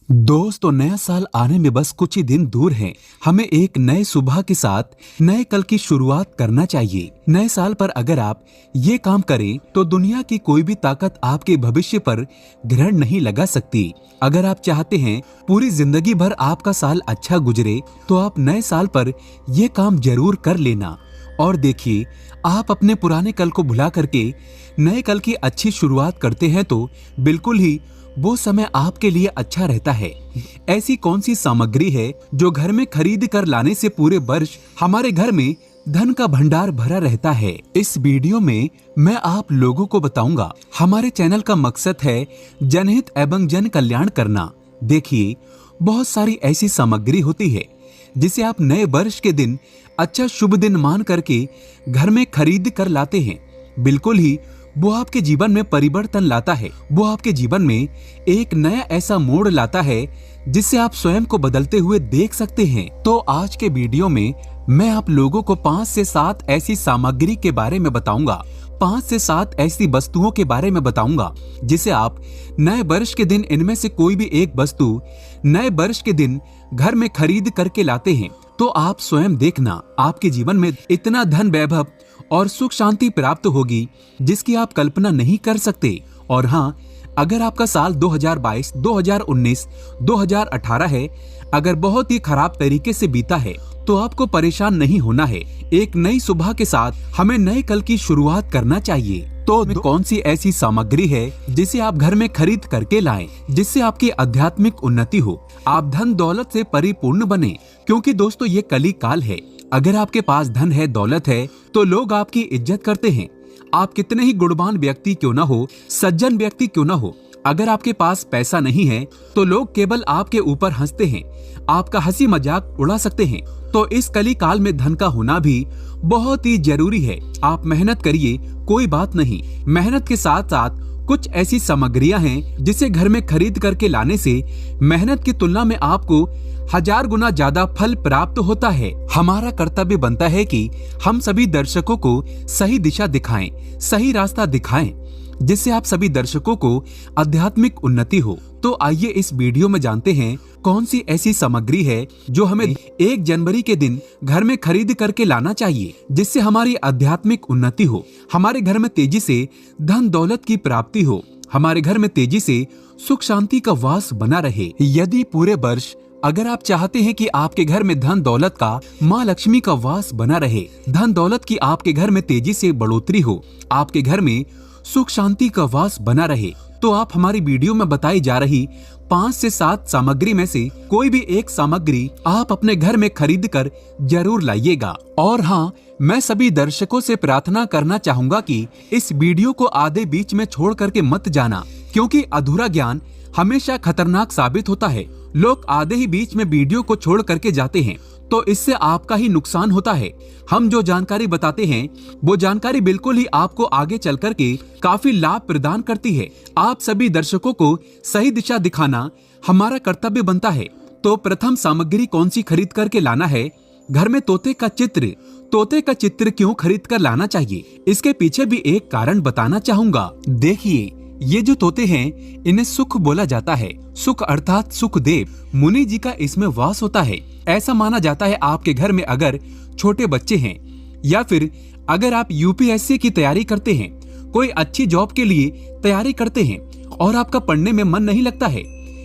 दोस्तों, नया साल आने में बस कुछ ही दिन दूर हैं। हमें एक नए सुबह के साथ नए कल की शुरुआत करना चाहिए। नए साल पर अगर आप ये काम करें तो दुनिया की कोई भी ताकत आपके भविष्य पर ग्रहण नहीं लगा सकती। अगर आप चाहते हैं पूरी जिंदगी भर आपका साल अच्छा गुजरे तो आप नए साल पर ये काम जरूर कर लेना। और देखिए, आप अपने पुराने कल को भुला करके नए कल की अच्छी शुरुआत करते हैं तो बिल्कुल ही वो समय आपके लिए अच्छा रहता है। ऐसी कौन सी सामग्री है जो घर में खरीद कर लाने से पूरे वर्ष हमारे घर में धन का भंडार भरा रहता है? इस वीडियो में मैं आप लोगों को बताऊंगा। हमारे चैनल का मकसद है जनहित एवं जन कल्याण करना। देखिए, बहुत सारी ऐसी सामग्री होती है जिसे आप नए वर्ष के दिन अच्छा शुभ दिन मान करके घर में खरीद कर लाते हैं। बिल्कुल ही वो आपके जीवन में परिवर्तन लाता है। वो आपके जीवन में एक नया ऐसा मोड़ लाता है जिससे आप स्वयं को बदलते हुए देख सकते हैं। तो आज के वीडियो में मैं आप लोगों को 5 से 7 ऐसी सामग्री के बारे में बताऊंगा। 5 से 7 ऐसी वस्तुओं के बारे में बताऊंगा जिसे आप नए वर्ष के दिन इनमें से कोई भी एक वस्तु नए वर्ष के दिन घर में खरीद करके लाते हैं तो आप स्वयं देखना, आपके जीवन में इतना धन वैभव और सुख शांति प्राप्त होगी जिसकी आप कल्पना नहीं कर सकते। और हाँ, अगर आपका साल 2022, 2019, 2018 है, अगर बहुत ही खराब तरीके से बीता है तो आपको परेशान नहीं होना है। एक नई सुबह के साथ हमें नए कल की शुरुआत करना चाहिए। तो कौन सी ऐसी सामग्री है जिसे आप घर में खरीद करके लाएं, जिससे आपकी आध्यात्मिक उन्नति हो, आप धन दौलत से परिपूर्ण बने? क्योंकि दोस्तों, ये कली काल है। अगर आपके पास धन है, दौलत है तो लोग आपकी इज्जत करते हैं। आप कितने ही गुणवान व्यक्ति क्यों ना हो, सज्जन व्यक्ति क्यों ना हो, अगर आपके पास पैसा नहीं है तो लोग केवल आपके ऊपर हंसते हैं, आपका हंसी मजाक उड़ा सकते हैं। तो इस कली काल में धन का होना भी बहुत ही जरूरी है। आप मेहनत करिए, कोई बात नहीं। मेहनत के साथ साथ कुछ ऐसी सामग्रियां हैं जिसे घर में खरीद करके लाने से मेहनत की तुलना में आपको 1000 गुना ज्यादा फल प्राप्त होता है। हमारा कर्तव्य बनता है कि हम सभी दर्शकों को सही दिशा दिखाएं, सही रास्ता दिखाएं, जिससे आप सभी दर्शकों को आध्यात्मिक उन्नति हो। तो आइए इस वीडियो में जानते हैं कौन सी ऐसी सामग्री है जो हमें 1 जनवरी के दिन घर में खरीद करके लाना चाहिए जिससे हमारी आध्यात्मिक उन्नति हो, हमारे घर में तेजी से धन दौलत की प्राप्ति हो, हमारे घर में तेजी से सुख शांति का वास बना रहे। यदि पूरे वर्ष अगर आप चाहते हैं कि आपके घर में धन दौलत का, माँ लक्ष्मी का वास बना रहे, धन दौलत की आपके घर में तेजी से बढ़ोतरी हो, आपके घर में सुख शांति का वास बना रहे, तो आप हमारी वीडियो में बताई जा रही 5 से 7 सामग्री में से कोई भी एक सामग्री आप अपने घर में खरीद कर जरूर लाइएगा। और हाँ, मैं सभी दर्शकों से प्रार्थना करना चाहूंगा कि इस वीडियो को आधे बीच में छोड़ करके मत जाना, क्योंकि अधूरा ज्ञान हमेशा खतरनाक साबित होता है। लोग आधे ही बीच में वीडियो को छोड़ करके जाते हैं तो इससे आपका ही नुकसान होता है। हम जो जानकारी बताते हैं वो जानकारी बिल्कुल ही आपको आगे चल करके काफी लाभ प्रदान करती है। आप सभी दर्शकों को सही दिशा दिखाना हमारा कर्तव्य बनता है। तो प्रथम सामग्री कौन सी खरीद करके लाना है? घर में तोते का चित्र। तोते का चित्र क्यों खरीद कर लाना चाहिए, इसके पीछे भी एक कारण बताना चाहूंगा। देखिए, ये जो तोते हैं इन्हें सुख बोला जाता है। सुख अर्थात सुखदेव मुनि जी का इसमें वास होता है। ऐसा माना जाता है आपके घर में अगर छोटे बच्चे हैं या फिर अगर आप यूपीएससी की तैयारी करते हैं, कोई अच्छी जॉब के लिए तैयारी करते हैं और आपका पढ़ने में मन नहीं लगता है,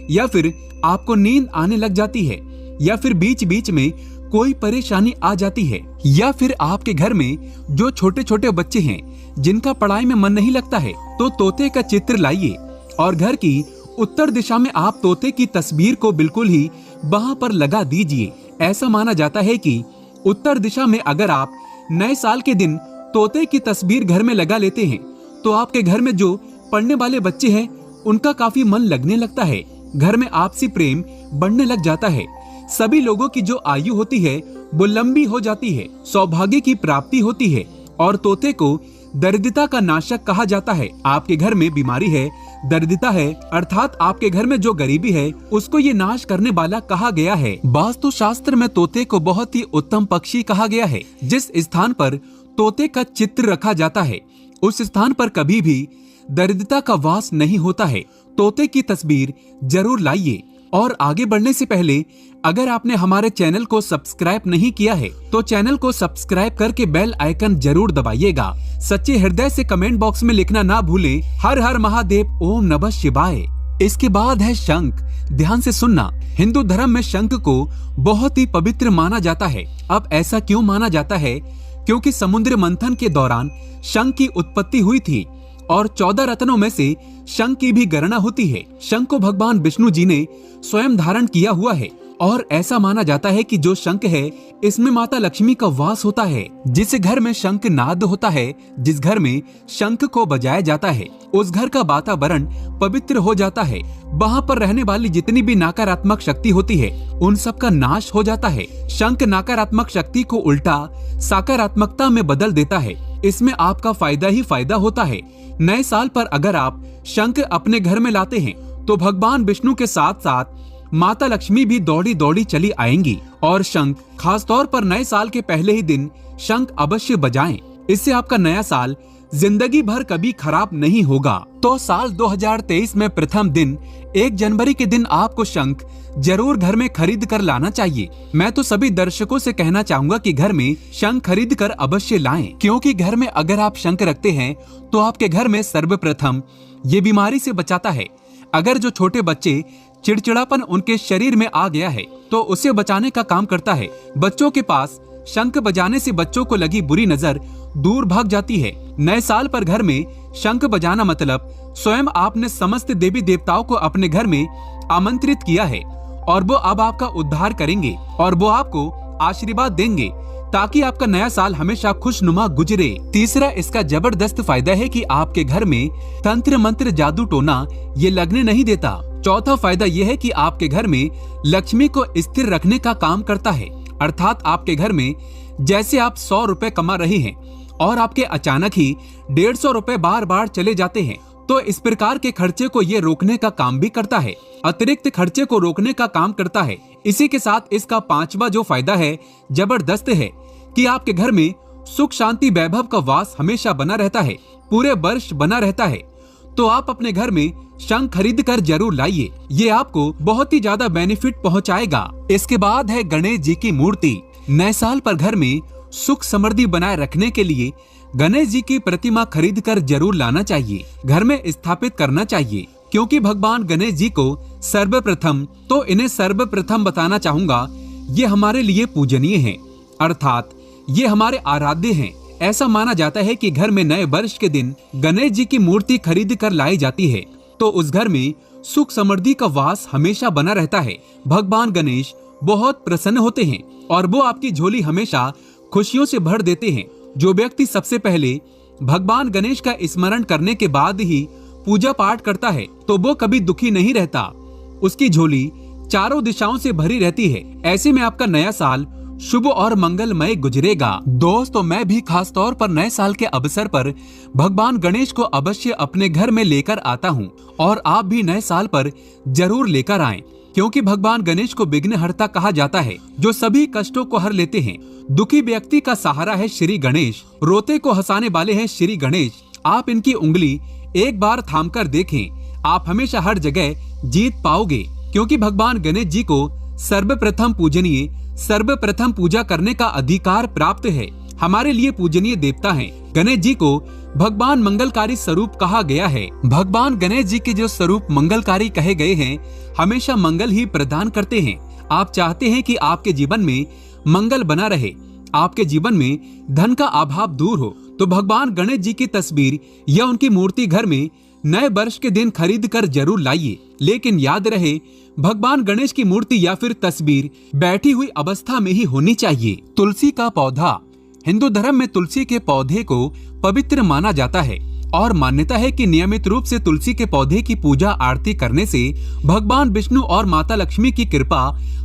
या फिर आपको नींद आने लग जाती है, या फिर बीच बीच में कोई परेशानी आ जाती है, या फिर आपके घर में जो छोटे छोटे बच्चे हैं जिनका पढ़ाई में मन नहीं लगता है, तो तोते का चित्र लाइए और घर की उत्तर दिशा में आप तोते की तस्वीर को बिल्कुल ही वहां पर लगा दीजिए। ऐसा माना जाता है कि उत्तर दिशा में अगर आप नए साल के दिन तोते की तस्वीर घर में लगा लेते हैं तो आपके घर में जो पढ़ने वाले बच्चे हैं उनका काफी मन लगने लगता है, घर में आपसी प्रेम बढ़ने लग जाता है, सभी लोगों की जो आयु होती है वो लंबी हो जाती है, सौभाग्य की प्राप्ति होती है। और तोते को दरिद्रता का नाशक कहा जाता है। आपके घर में बीमारी है, दरिद्रता है, अर्थात आपके घर में जो गरीबी है उसको ये नाश करने वाला कहा गया है। वास्तु शास्त्र में तोते को बहुत ही उत्तम पक्षी कहा गया है। जिस स्थान पर तोते का चित्र रखा जाता है उस स्थान पर कभी भी दरिद्रता का वास नहीं होता है। तोते की तस्वीर जरूर लाइए और आगे बढ़ने से पहले अगर आपने हमारे चैनल को सब्सक्राइब नहीं किया है तो चैनल को सब्सक्राइब करके बेल आइकन जरूर दबाइएगा। सच्चे हृदय से कमेंट बॉक्स में लिखना ना भूलें, हर हर महादेव, ओम नमः शिवाय। इसके बाद है शंख। ध्यान से सुनना, हिंदू धर्म में शंख को बहुत ही पवित्र माना जाता है। अब ऐसा क्यों माना जाता है? क्योंकि समुद्र मंथन के दौरान शंख की उत्पत्ति हुई थी और 14 रत्नों में से शंख की भी गणना होती है। शंख को भगवान विष्णु जी ने स्वयं धारण किया हुआ है और ऐसा माना जाता है कि जो शंख है इसमें माता लक्ष्मी का वास होता है। जिस घर में शंख नाद होता है, जिस घर में शंख को बजाया जाता है, उस घर का वातावरण पवित्र हो जाता है। वहाँ पर रहने वाली जितनी भी नकारात्मक शक्ति होती है उन सब का नाश हो जाता है। शंख नकारात्मक शक्ति को उल्टा सकारात्मकता में बदल देता है। इसमें आपका फायदा ही फायदा होता है। नए साल पर अगर आप शंख अपने घर में लाते हैं तो भगवान विष्णु के साथ साथ माता लक्ष्मी भी दौड़ी दौड़ी चली आएंगी। और शंख खास तौर पर नए साल के पहले ही दिन शंख अवश्य बजाएं। इससे आपका नया साल जिंदगी भर कभी खराब नहीं होगा। तो साल 2023 में प्रथम दिन 1 जनवरी के दिन आपको शंख जरूर घर में खरीद कर लाना चाहिए। मैं तो सभी दर्शकों से कहना चाहूंगा कि घर में शंख खरीद कर अवश्य लाएं, क्योंकि घर में अगर आप शंख रखते हैं तो आपके घर में सर्वप्रथम ये बीमारी से बचाता है। अगर जो छोटे बच्चे चिड़चिड़ापन उनके शरीर में आ गया है तो उसे बचाने का काम करता है। बच्चों के पास शंख बजाने से बच्चों को लगी बुरी नजर दूर भाग जाती है। नए साल पर घर में शंख बजाना मतलब स्वयं आपने समस्त देवी देवताओं को अपने घर में आमंत्रित किया है और वो अब आपका उद्धार करेंगे और वो आपको आशीर्वाद देंगे ताकि आपका नया साल हमेशा खुशनुमा गुजरे। तीसरा, इसका जबरदस्त फायदा है कि आपके घर में तंत्र मंत्र जादू टोना ये लगने नहीं देता। चौथा फायदा ये है कि आपके घर में लक्ष्मी को स्थिर रखने का काम करता है। अर्थात आपके घर में जैसे आप 100 रुपए कमा रहे हैं और आपके अचानक ही 150 रुपए बार बार चले जाते हैं तो इस प्रकार के खर्चे को ये रोकने का काम भी करता है। अतिरिक्त खर्चे को रोकने का काम करता है। इसी के साथ इसका 5वां जो फायदा है जबरदस्त है कि आपके घर में सुख शांति वैभव का वास हमेशा बना रहता है, पूरे वर्ष बना रहता है। तो आप अपने घर में शंख खरीद कर जरूर लाइए, ये आपको बहुत ही ज्यादा बेनिफिट पहुंचाएगा। इसके बाद है गणेश जी की मूर्ति। नए साल पर घर में सुख समृद्धि बनाए रखने के लिए गणेश जी की प्रतिमा खरीद कर जरूर लाना चाहिए, घर में स्थापित करना चाहिए, क्योंकि भगवान गणेश जी को सर्वप्रथम तो इन्हें सर्वप्रथम बताना चाहूंगा, ये हमारे लिए पूजनीय हैं, अर्थात ये हमारे आराध्य हैं। ऐसा माना जाता है कि घर में नए वर्ष के दिन गणेश जी की मूर्ति खरीद कर लाई जाती है तो उस घर में सुख समृद्धि का वास हमेशा बना रहता है। भगवान गणेश बहुत प्रसन्न होते हैं और वो आपकी झोली हमेशा खुशियों से भर देते हैं। जो व्यक्ति सबसे पहले भगवान गणेश का स्मरण करने के बाद ही पूजा पाठ करता है तो वो कभी दुखी नहीं रहता, उसकी झोली चारों दिशाओं से भरी रहती है। ऐसे में आपका नया साल शुभ और मंगलमय गुजरेगा। दोस्तों, मैं भी खास तौर पर नए साल के अवसर पर भगवान गणेश को अवश्य अपने घर में लेकर आता हूँ और आप भी नए साल पर जरूर लेकर आएं, क्योंकि भगवान गणेश को विघ्नहर्ता कहा जाता है, जो सभी कष्टों को हर लेते हैं। दुखी व्यक्ति का सहारा है श्री गणेश, रोते को हंसाने वाले हैं श्री गणेश। आप इनकी उंगली एक बार थामकर देखें, आप हमेशा हर जगह जीत पाओगे, क्योंकि भगवान गणेश जी को सर्वप्रथम पूजनीय, सर्वप्रथम पूजा करने का अधिकार प्राप्त है। हमारे लिए पूजनीय देवता हैं। गणेश जी को भगवान मंगलकारी स्वरूप कहा गया है। भगवान गणेश जी के जो स्वरूप मंगलकारी कहे गए हैं, हमेशा मंगल ही प्रदान करते हैं। आप चाहते हैं कि आपके जीवन में मंगल बना रहे, आपके जीवन में धन का अभाव दूर हो, तो भगवान गणेश जी की तस्वीर या उनकी मूर्ति घर में नए वर्ष के दिन खरीद कर जरूर लाइए। लेकिन याद रहे, भगवान गणेश की मूर्ति या फिर तस्वीर बैठी हुई अवस्था में ही होनी चाहिए। तुलसी का पौधा। हिंदू धर्म में तुलसी के पौधे को पवित्र माना जाता है और मान्यता है कि नियमित रूप से तुलसी के पौधे की पूजा आरती करने से भगवान विष्णु और माता लक्ष्मी की कृपा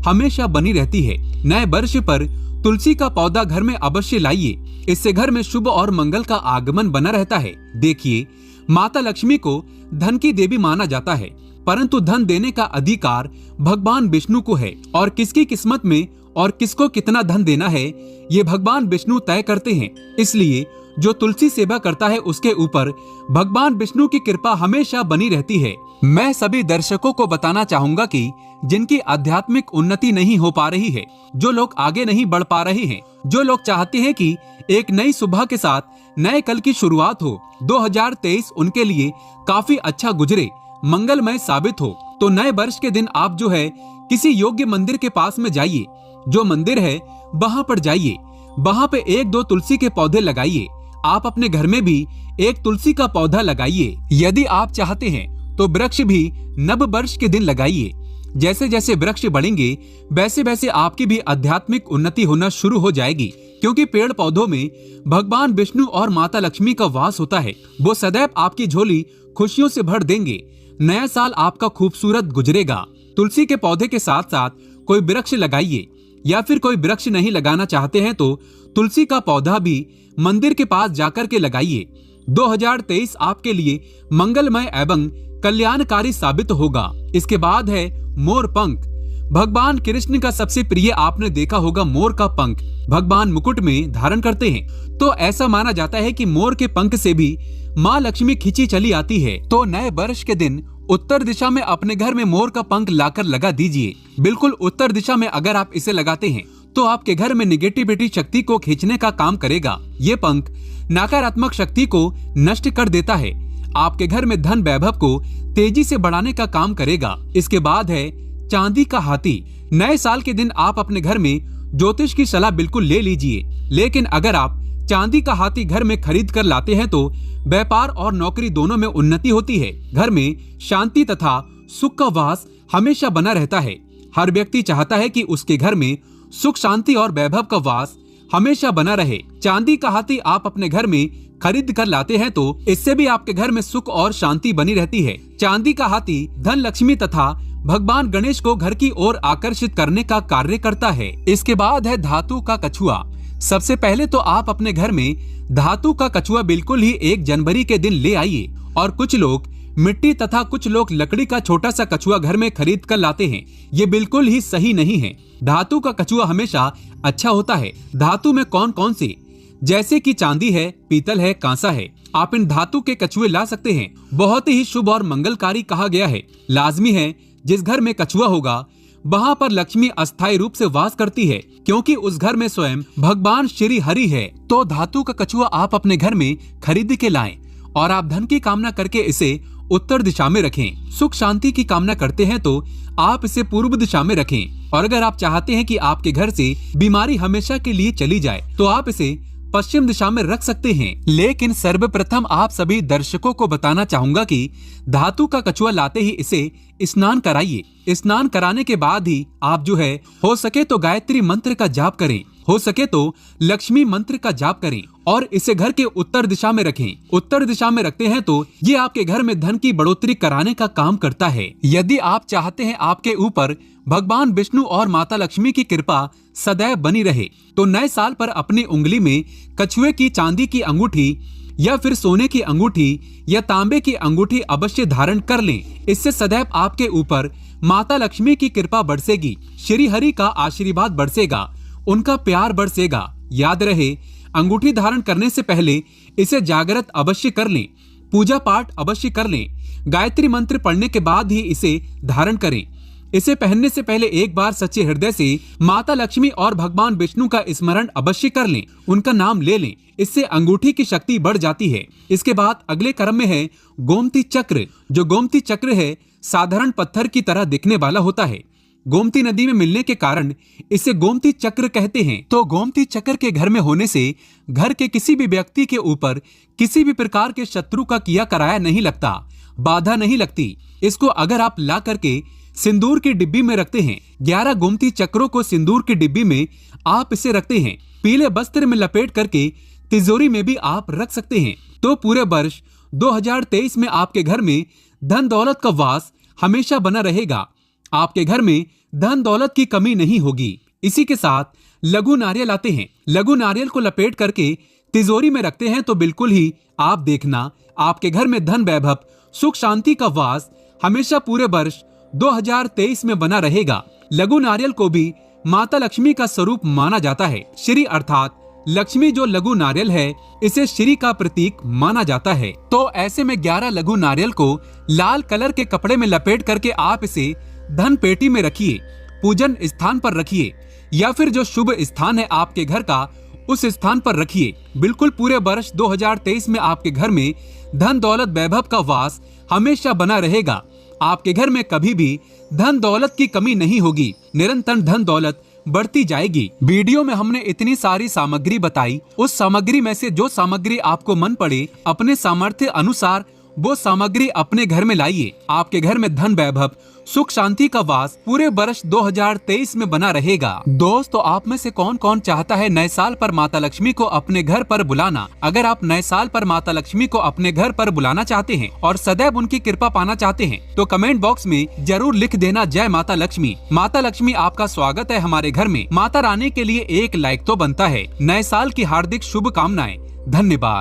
हमेशा बनी रहती है। नए वर्ष पर तुलसी का पौधा घर में अवश्य लाइए, इससे घर में शुभ और मंगल का आगमन बना रहता है। देखिए, माता लक्ष्मी को धन की देवी माना जाता है, परंतु धन देने का अधिकार भगवान विष्णु को है और किसकी किस्मत में और किसको कितना धन देना है ये भगवान विष्णु तय करते हैं। इसलिए जो तुलसी सेवा करता है उसके ऊपर भगवान विष्णु की कृपा हमेशा बनी रहती है। मैं सभी दर्शकों को बताना चाहूंगा कि जिनकी आध्यात्मिक उन्नति नहीं हो पा रही है, जो लोग आगे नहीं बढ़ पा रहे हैं, जो लोग चाहते हैं कि एक नई सुबह के साथ नए कल की शुरुआत हो, 2023 उनके लिए काफी अच्छा गुजरे, मंगलमय साबित हो, तो नए वर्ष के दिन आप जो है किसी योग्य मंदिर के पास में जाइए। जो मंदिर है वहां पर जाइए, वहां पे 1-2 तुलसी के पौधे लगाइए। आप अपने घर में भी एक तुलसी का पौधा लगाइए। यदि आप चाहते हैं तो वृक्ष भी नव वर्ष के दिन लगाइए। जैसे जैसे वृक्ष बढ़ेंगे वैसे वैसे आपकी भी आध्यात्मिक उन्नति होना शुरू हो जाएगी, क्योंकि पेड़ पौधों में भगवान विष्णु और माता लक्ष्मी का वास होता है। वो सदैव आपकी झोली खुशियों से भर देंगे। नया साल आपका खूबसूरत गुजरेगा। तुलसी के पौधे के साथ साथ कोई वृक्ष लगाइए, या फिर कोई वृक्ष नहीं लगाना चाहते हैं तो तुलसी का पौधा भी मंदिर के पास जाकर के लगाइए। 2023 आपके लिए मंगलमय एवं कल्याणकारी साबित होगा। इसके बाद है मोर पंख। भगवान कृष्ण का सबसे प्रिय आपने देखा होगा मोर का पंख भगवान मुकुट में धारण करते हैं। तो ऐसा माना जाता है कि मोर के पंख से भी माँ लक्ष्मी खिंची चली आती है। तो नए वर्ष के दिन उत्तर दिशा में अपने घर में मोर का पंख लाकर लगा दीजिए। बिल्कुल उत्तर दिशा में अगर आप इसे लगाते हैं तो आपके घर में निगेटिविटी शक्ति को खींचने का काम करेगा। ये पंख नकारात्मक शक्ति को नष्ट कर देता है। आपके घर में धन वैभव को तेजी से बढ़ाने का काम करेगा। इसके बाद है चांदी का हाथी। नए साल के दिन आप अपने घर में ज्योतिष की सलाह बिल्कुल ले लीजिए, लेकिन अगर आप चांदी का हाथी घर में खरीद कर लाते हैं तो व्यापार और नौकरी दोनों में उन्नति होती है। घर में शांति तथा सुख का वास हमेशा बना रहता है। हर व्यक्ति चाहता है कि उसके घर में सुख शांति और वैभव का वास हमेशा बना रहे। चांदी का हाथी आप अपने घर में खरीद कर लाते हैं तो इससे भी आपके घर में सुख और शांति बनी रहती है। चांदी का हाथी धन लक्ष्मी तथा भगवान गणेश को घर की ओर आकर्षित करने का कार्य करता है। इसके बाद है धातु का कछुआ। सबसे पहले तो आप अपने घर में धातु का कछुआ बिल्कुल ही 1 जनवरी के दिन ले आइए। और कुछ लोग मिट्टी तथा कुछ लोग लकड़ी का छोटा सा कछुआ घर में खरीद कर लाते हैं। ये बिल्कुल ही सही नहीं है। धातु का कछुआ हमेशा अच्छा होता है। धातु में कौन कौन सी, जैसे कि चांदी है, पीतल है, कांसा है, आप इन धातु के कछुए ला सकते हैं। बहुत ही शुभ और मंगलकारी कहा गया है। लाजमी है जिस घर में कछुआ होगा वहाँ पर लक्ष्मी अस्थायी रूप से वास करती है, क्योंकि उस घर में स्वयं भगवान श्री हरि है। तो धातु का कछुआ आप अपने घर में खरीद के लाएं और आप धन की कामना करके इसे उत्तर दिशा में रखें। सुख शांति की कामना करते हैं तो आप इसे पूर्व दिशा में रखें। और अगर आप चाहते हैं कि आपके घर से बीमारी हमेशा के लिए चली जाए तो आप इसे पश्चिम दिशा में रख सकते हैं। लेकिन सर्वप्रथम आप सभी दर्शकों को बताना चाहूंगा कि धातु का कछुआ लाते ही इसे स्नान कराइए। स्नान कराने के बाद ही आप जो है हो सके तो गायत्री मंत्र का जाप करें, हो सके तो लक्ष्मी मंत्र का जाप करें और इसे घर के उत्तर दिशा में रखें। उत्तर दिशा में रखते हैं तो ये आपके घर में धन की बढ़ोतरी कराने का काम करता है। यदि आप चाहते हैं आपके ऊपर भगवान विष्णु और माता लक्ष्मी की कृपा सदैव बनी रहे तो नए साल पर अपनी उंगली में कछुए की चांदी की अंगूठी या फिर सोने की अंगूठी या तांबे की अंगूठी अवश्य धारण कर लें। इससे सदैव आपके ऊपर माता लक्ष्मी की कृपा बरसेगी, श्री हरि का आशीर्वाद बरसेगा, उनका प्यार बरसेगा। याद रहे, अंगूठी धारण करने से पहले इसे जागृत अवश्य कर लें, पूजा पाठ अवश्य कर लें, गायत्री मंत्र पढ़ने के बाद ही इसे धारण करें। इसे पहनने से पहले एक बार सच्चे हृदय से माता लक्ष्मी और भगवान विष्णु का स्मरण अवश्य कर लें, उनका नाम ले लें। इससे अंगूठी की शक्ति बढ़ जाती है। इसके बाद अगले क्रम में है गोमती चक्र। जो गोमती चक्र है साधारण पत्थर की तरह दिखने वाला होता है। गोमती नदी में मिलने के कारण इसे गोमती चक्र कहते हैं। तो गोमती चक्र के घर में होने से घर के किसी भी व्यक्ति के ऊपर किसी भी प्रकार के शत्रु का किया कराया नहीं लगता, बाधा नहीं लगती। इसको अगर आप ला करके सिंदूर की डिब्बी में रखते हैं, 11 गोमती चक्रों को सिंदूर की डिब्बी में आप इसे रखते हैं, पीले वस्त्र में लपेट करके तिजोरी में भी आप रख सकते हैं, तो पूरे वर्ष 2023 में आपके घर में धन दौलत का वास हमेशा बना रहेगा। आपके घर में धन दौलत की कमी नहीं होगी। इसी के साथ लघु नारियल आते हैं। लघु नारियल को लपेट करके तिजोरी में रखते हैं तो बिल्कुल ही आप देखना आपके घर में धन वैभव सुख शांति का वास हमेशा पूरे वर्ष 2023 में बना रहेगा। लघु नारियल को भी माता लक्ष्मी का स्वरूप माना जाता है। श्री अर्थात लक्ष्मी जो लघु नारियल है, इसे श्री का प्रतीक माना जाता है। तो ऐसे में 11 लघु नारियल को लाल कलर के कपड़े में लपेट करके आप इसे धन पेटी में रखिए, पूजन स्थान पर रखिए या फिर जो शुभ स्थान है आपके घर का उस स्थान पर रखिए। बिल्कुल पूरे वर्ष 2023 में आपके घर में धन दौलत वैभव का वास हमेशा बना रहेगा। आपके घर में कभी भी धन दौलत की कमी नहीं होगी, निरंतर धन दौलत बढ़ती जाएगी। वीडियो में हमने इतनी सारी सामग्री बताई, उस सामग्री में से जो सामग्री आपको मन पड़े अपने सामर्थ्य अनुसार वो सामग्री अपने घर में लाइए। आपके घर में धन वैभव सुख शांति का वास पूरे वर्ष 2023 में बना रहेगा। दोस्तों, आप में से कौन कौन चाहता है नए साल पर माता लक्ष्मी को अपने घर पर बुलाना? अगर आप नए साल पर माता लक्ष्मी को अपने घर पर बुलाना चाहते हैं और सदैव उनकी कृपा पाना चाहते हैं तो कमेंट बॉक्स में जरूर लिख देना जय माता लक्ष्मी। माता लक्ष्मी आपका स्वागत है हमारे घर में। माता रानी के लिए एक लाइक तो बनता है। नए साल की हार्दिक शुभकामनाएं। धन्यवाद।